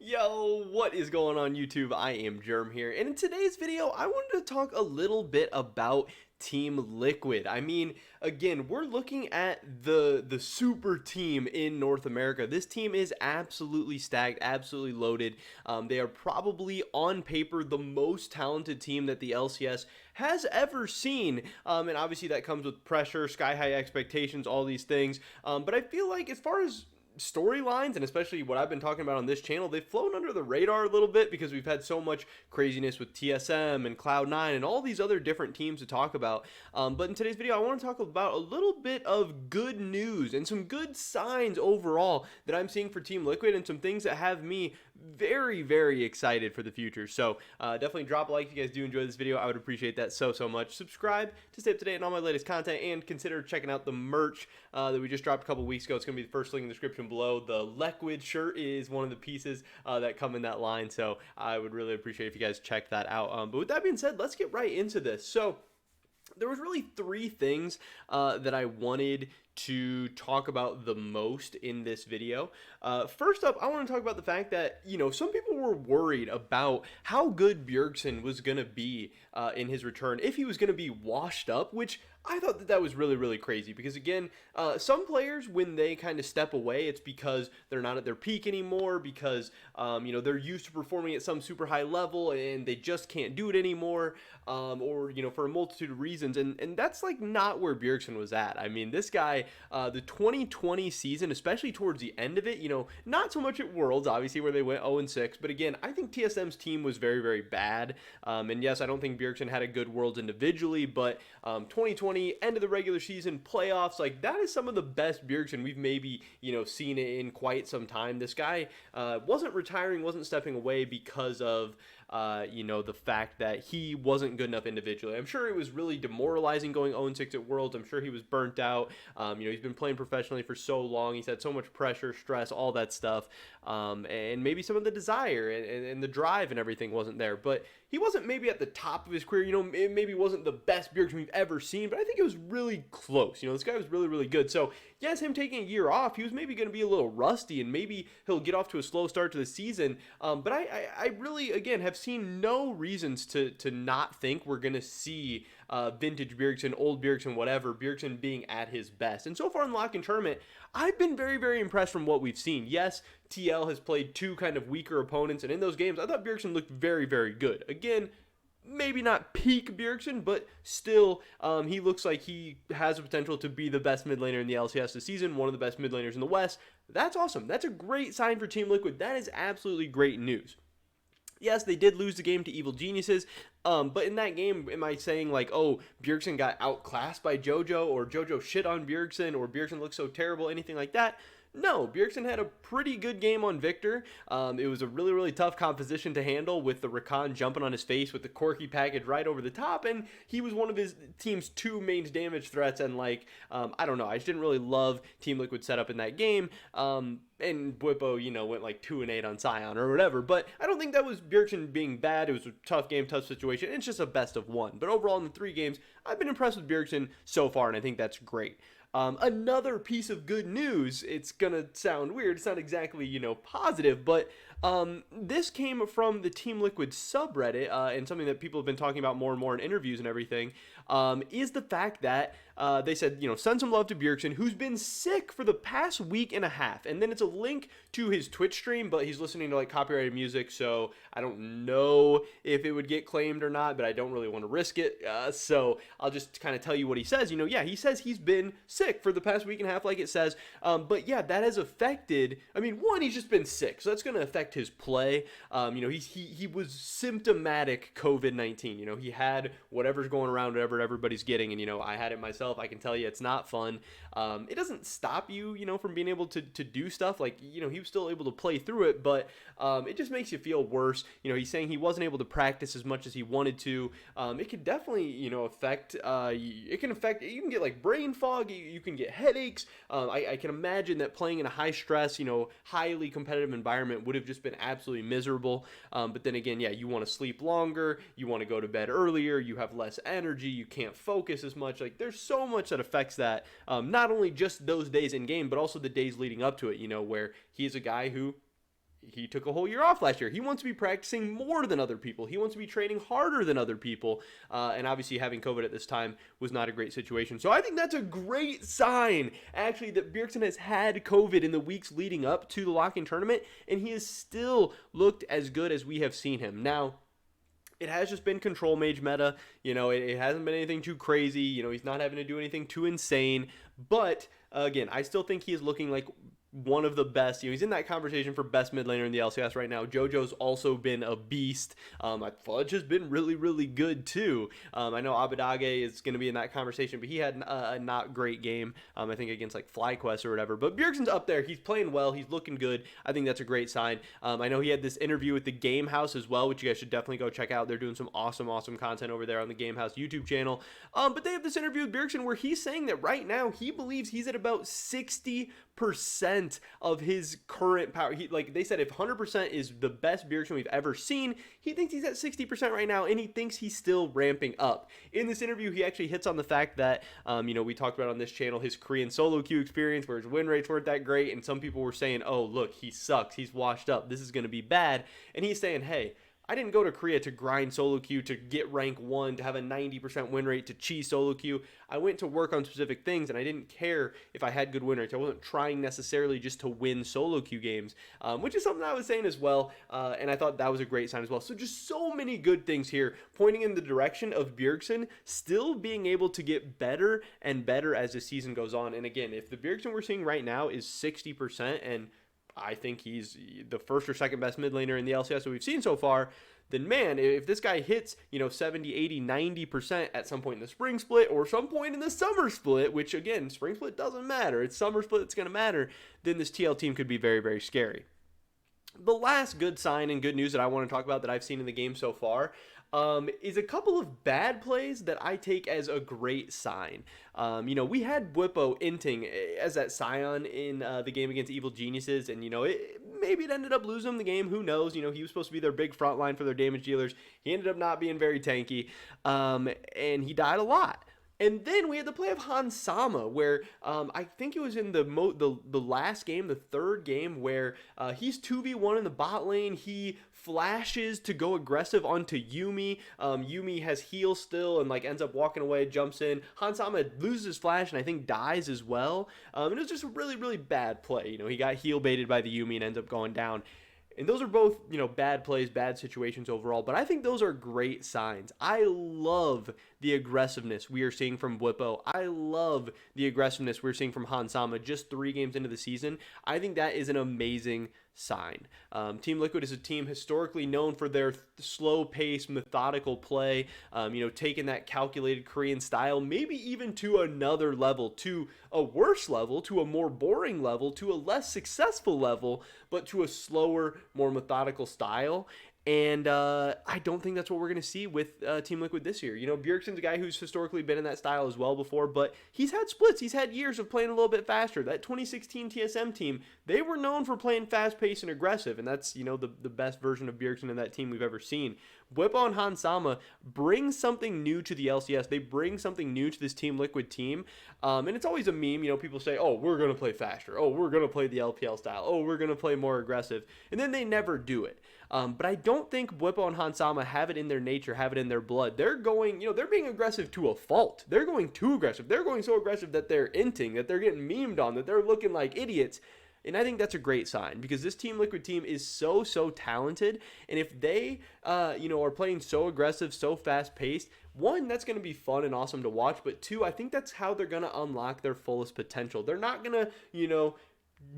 Yo, what is going on YouTube? I am Germ here, and in today's video, I wanted to talk a little bit about Team Liquid. I mean, again, we're looking at the super team in North America. This team is absolutely stacked, absolutely loaded. They are probably on paper the most talented team that the LCS has ever seen, and obviously that comes with pressure, sky high expectations, all these things. But I feel like as far as storylines, and especially what I've been talking about on this channel, they've flown under the radar a little bit because we've had so much craziness with TSM and Cloud9 and all these other different teams to talk about. But in today's video, I want to talk about a little bit of good news and some good signs overall that I'm seeing for Team Liquid, and some things that have me very, very excited for the future. So definitely drop a like if you guys do enjoy this video. I would appreciate that so much. Subscribe to stay up to date on all my latest content, and consider checking out the merch that we just dropped a couple weeks ago. It's going to be the first link in the description below. The Liquid shirt is one of the pieces that come in that line, so I would really appreciate if you guys check that out. But with that being said, let's get right into this. So there was really three things that I wanted to talk about the most in this video. First up, I want to talk about the fact that, some people were worried about how good Bjergsen was going to be in his return, if he was going to be washed up, which I thought that was really, really crazy because, again, some players, when they kind of step away, it's because they're not at their peak anymore, because, they're used to performing at some super high level and they just can't do it anymore, or, for a multitude of reasons. And that's like not where Bjergsen was at. I mean, this guy, the 2020 season, especially towards the end of it, not so much at Worlds, obviously, where they went 0-6, but again, I think TSM's team was very, very bad. And yes, I don't think Bjergsen had a good Worlds individually, but 2020, end of the regular season, playoffs, like that is some of the best Bjergsen we've maybe, seen in quite some time. This guy wasn't retiring, wasn't stepping away because of, the fact that he wasn't good enough individually. I'm sure it was really demoralizing going 0-6 at Worlds. I'm sure he was burnt out. He's been playing professionally for so long. He's had so much pressure, stress, all that stuff. And maybe some of the desire and the drive and everything wasn't there. But he wasn't maybe at the top of his career. It maybe wasn't the best Bjergsen we've ever seen, but I think it was really close. This guy was really, really good. So, yes, him taking a year off, he was maybe going to be a little rusty, and maybe he'll get off to a slow start to the season. But I really, again, have seen no reasons to not think we're going to see vintage Bjergsen, old Bjergsen, whatever, Bjergsen being at his best. And so far in the lock-in tournament, I've been very, very impressed from what we've seen. Yes, TL has played two kind of weaker opponents, and in those games, I thought Bjergsen looked very, very good. Again, maybe not peak Bjergsen, but still, he looks like he has the potential to be the best mid laner in the LCS this season, one of the best mid laners in the West. That's awesome. That's a great sign for Team Liquid. That is absolutely great news. Yes, they did lose the game to Evil Geniuses, but in that game, am I saying like, oh, Bjergsen got outclassed by JoJo, or JoJo shit on Bjergsen, or Bjergsen looks so terrible, anything like that? No, Bjergsen had a pretty good game on Victor. It was a really, really tough composition to handle, with the Rakan jumping on his face with the Corki package right over the top, and he was one of his team's two main damage threats, and like, I don't know, I just didn't really love Team Liquid setup in that game. And Bwipo, went like 2-8 on Sion or whatever, but I don't think that was Bjergsen being bad. It was a tough game, tough situation. It's just a best of one. But overall, in the three games, I've been impressed with Bjergsen so far, and I think that's great. Another piece of good news, it's gonna sound weird, it's not exactly, positive, but this came from the Team Liquid subreddit, and something that people have been talking about more and more in interviews and everything, is the fact that they said, send some love to Bjergsen, who's been sick for the past week and a half. And then it's a link to his Twitch stream, but he's listening to like copyrighted music, so I don't know if it would get claimed or not, but I don't really want to risk it. So I'll just kind of tell you what he says. Yeah, he says he's been sick for the past week and a half, like it says. But yeah, that has affected, one, he's just been sick, so that's going to affect his play. He was symptomatic COVID-19. He had whatever's going around, whatever everybody's getting, and I had it myself. I can tell you it's not fun. It doesn't stop you, from being able to do stuff. Like, he was still able to play through it, but it just makes you feel worse. He's saying he wasn't able to practice as much as he wanted to. It could definitely, affect, it can affect, you can get like brain fog, you can get headaches. I can imagine that playing in a high stress, highly competitive environment would have just been absolutely miserable. But then again, yeah, you want to sleep longer, you want to go to bed earlier, you have less energy, you can't focus as much. Like, there's so much that affects that. Not only just those days in game, but also the days leading up to it, where he is a guy who he took a whole year off last year. He wants to be practicing more than other people. He wants to be training harder than other people. And obviously having COVID at this time was not a great situation. So I think that's a great sign, actually, that Bjergsen has had COVID in the weeks leading up to the lock-in tournament, and he has still looked as good as we have seen him. Now, it has just been control mage meta. It hasn't been anything too crazy. He's not having to do anything too insane. But, again, I still think he is looking like one of the best. He's in that conversation for best mid laner in the LCS right now. JoJo's also been a beast. Fudge has been really, really good too. I know Abadage is going to be in that conversation, but he had a not great game, I think against like FlyQuest or whatever. But Bjergsen's up there. He's playing well. He's looking good. I think that's a great sign. I know he had this interview with the Game House as well, which you guys should definitely go check out. They're doing some awesome content over there on the Game House YouTube channel. But they have this interview with Bjergsen where he's saying that right now he believes he's at about 60% of his current power. They said, if 100% is the best Bjergsen we've ever seen, he thinks he's at 60% right now, and he thinks he's still ramping up. In this interview, he actually hits on the fact that, we talked about on this channel his Korean solo queue experience, where his win rates weren't that great, and some people were saying, oh, look, he sucks, he's washed up, this is going to be bad, and he's saying, hey, I didn't go to Korea to grind solo queue, to get rank 1, to have a 90% win rate, to cheese solo queue. I went to work on specific things, and I didn't care if I had good win rates. I wasn't trying necessarily just to win solo queue games, which is something I was saying as well, and I thought that was a great sign as well. So just so many good things here pointing in the direction of Bjergsen still being able to get better and better as the season goes on. And again, if the Bjergsen we're seeing right now is 60%, and I think he's the first or second best mid laner in the LCS that we've seen so far, then man, if this guy hits, 70, 80, 90% at some point in the spring split or some point in the summer split, which again, spring split doesn't matter, it's summer split that's going to matter, then this TL team could be very, very scary. The last good sign and good news that I want to talk about that I've seen in the game so far is a couple of bad plays that I take as a great sign. We had Bwipo inting as that Scion in the game against Evil Geniuses, and maybe it ended up losing him the game. Who knows? He was supposed to be their big front line for their damage dealers. He ended up not being very tanky, and he died a lot. And then we had the play of Han Sama, where I think it was in the last game, the third game, where he's 2v1 in the bot lane. He flashes to go aggressive onto Yuumi. Yuumi has heal still and ends up walking away, jumps in. Han Sama loses his flash and I think dies as well. And it was just a really, really bad play. He got heal baited by the Yuumi and ends up going down. And those are both, bad plays, bad situations overall, but I think those are great signs. I love the aggressiveness we are seeing from Bwipo. I love the aggressiveness we're seeing from Han Sama just 3 games into the season. I think that is an amazing sign. Team Liquid is a team historically known for their slow-paced, methodical play, taking that calculated Korean style, maybe even to another level, to a worse level, to a more boring level, to a less successful level, but to a slower, more methodical style. And I don't think that's what we're going to see with Team Liquid this year. Bjergsen's a guy who's historically been in that style as well before, but he's had splits. He's had years of playing a little bit faster. That 2016 TSM team, they were known for playing fast-paced and aggressive, and that's, the best version of Bjergsen in that team we've ever seen. Bwipo and Han Sama bring something new to the LCS. They bring something new to this Team Liquid team, and it's always a meme. People say, oh, we're going to play faster. Oh, we're going to play the LPL style. Oh, we're going to play more aggressive, and then they never do it. But I don't think Bwipo and Han Sama have it in their nature, have it in their blood. They're going, they're being aggressive to a fault. They're going too aggressive. They're going so aggressive that they're inting, that they're getting memed on, that they're looking like idiots. And I think that's a great sign because this Team Liquid team is so talented. And if they, are playing so aggressive, so fast-paced, 1, that's going to be fun and awesome to watch. But 2, I think that's how they're going to unlock their fullest potential. They're not going to,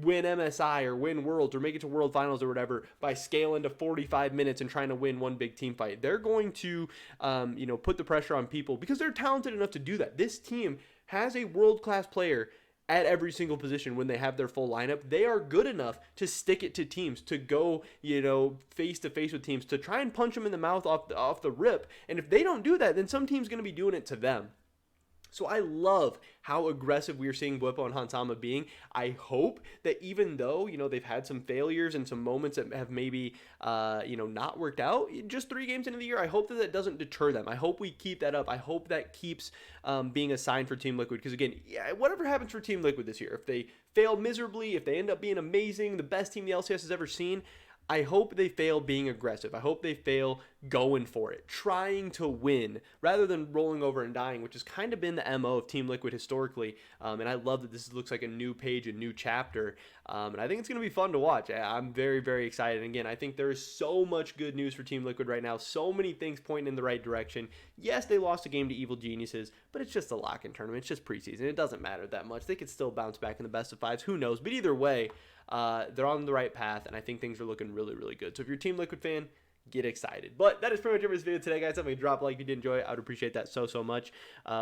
win MSI or win Worlds or make it to World Finals or whatever by scaling to 45 minutes and trying to win one big team fight. They're going to, put the pressure on people because they're talented enough to do that. This team has a world-class player at every single position when they have their full lineup. They are good enough to stick it to teams, to go, face-to-face with teams, to try and punch them in the mouth off the rip. And if they don't do that, then some team's going to be doing it to them. So I love how aggressive we are seeing Bwipo and Han Sama being. I hope that even though, they've had some failures and some moments that have maybe, not worked out just 3 games into the year, I hope that doesn't deter them. I hope we keep that up. I hope that keeps being a sign for Team Liquid. Because again, whatever happens for Team Liquid this year, if they fail miserably, if they end up being amazing, the best team the LCS has ever seen, I hope they fail being aggressive. I hope they fail going for it, trying to win rather than rolling over and dying, which has kind of been the MO of Team Liquid historically. And I love that this looks like a new page, a new chapter. And I think it's going to be fun to watch. I'm very, very excited. And again, I think there is so much good news for Team Liquid right now. So many things pointing in the right direction. Yes, they lost a game to Evil Geniuses, but it's just a lock-in tournament. It's just preseason. It doesn't matter that much. They could still bounce back in the best of fives. Who knows? But either way, they're on the right path, and I think things are looking really, really good. So if you're a Team Liquid fan, get excited. But that is pretty much it for this video today, guys. Definitely drop a like if you did enjoy it. I would appreciate that so much.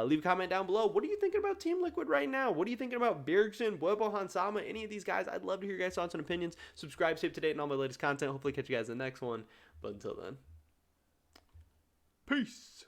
Leave a comment down below. What are you thinking about Team Liquid right now? What are you thinking about Bjergsen, Buebo, Hansama, any of these guys? I'd love to hear your guys' thoughts and opinions. Subscribe, stay up to date on all my latest content. Hopefully catch you guys in the next one. But until then, peace.